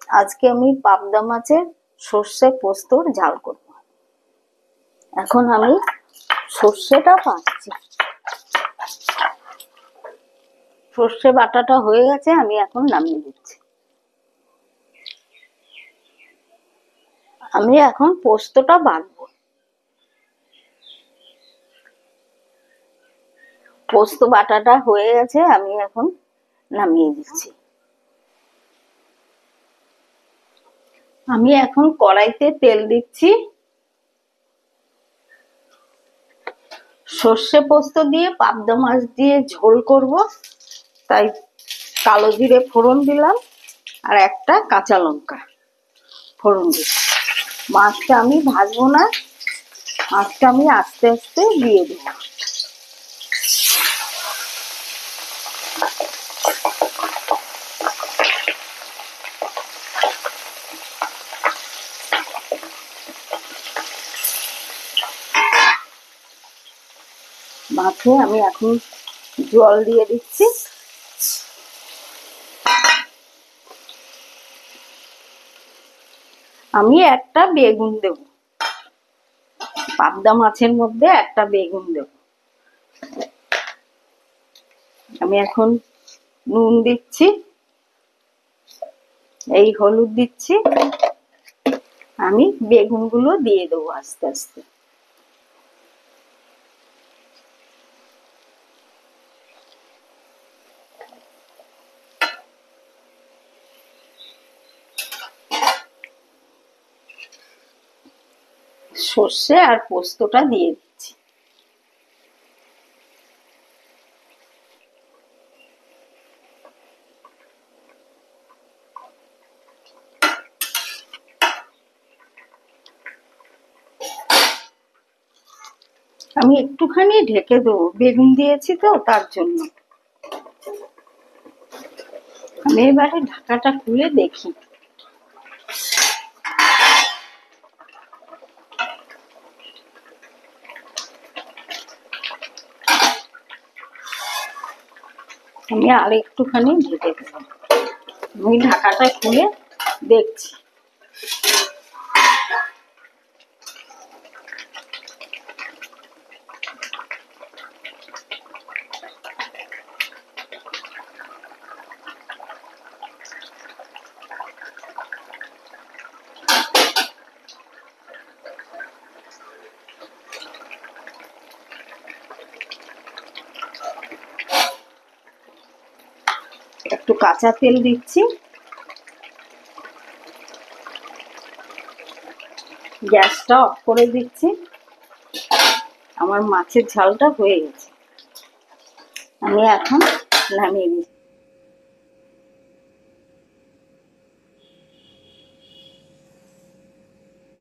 আজকে আমি পাবদা মাছের সর্ষে পোস্তর ঝাল করব। এখন আমি সর্ষেটা বাটছি। সর্ষে বাটাটা হয়ে গেছে, আমি এখন নামিয়ে দিচ্ছি। আমি এখন পোস্তটা বাটবো। পোস্ত বাটাটা হয়ে গেছে, আমি এখন নামিয়ে দিচ্ছি। আমি এখন কড়াইতে তেল দিচ্ছি। সর্ষে পোস্ত দিয়ে পাবদা মাছ দিয়ে ঝোল করব, তাই কালো জিরে ফোড়ন দিলাম আর একটা কাঁচা লঙ্কা ফোড়ন দিচ্ছি। মাছটা আমি ভাজবো না, মাছটা আমি আস্তে আস্তে দিয়ে দেবো। মাছে আমি এখন জল দিয়ে দিচ্ছি। আমি একটা বেগুন দেব, পাবদা মাছের মধ্যে একটা বেগুন দেব। আমি এখন নুন দিচ্ছি, এই হলুদ দিচ্ছি। আমি বেগুনগুলো দিয়ে দেবো আস্তে আস্তে। সর্ষে আর পোস্তটা দিয়ে দিচ্ছি। আমি একটুখানি ঢেকে দেবো, বেগুন দিয়েছি তো তার জন্য। আমি এবারে ঢাকাটা খুলে দেখি। আমি আর একটুখানি ঢেকে দেবো। আমি ঢাকাটা খুলে দেখছি। একটু কাঁচা তেল দিচ্ছি। গ্যাসটা অফ করে দিচ্ছি। আমার মাছের ঝালটা হয়ে গেছে, আমি এখন নামিয়ে দিচ্ছি।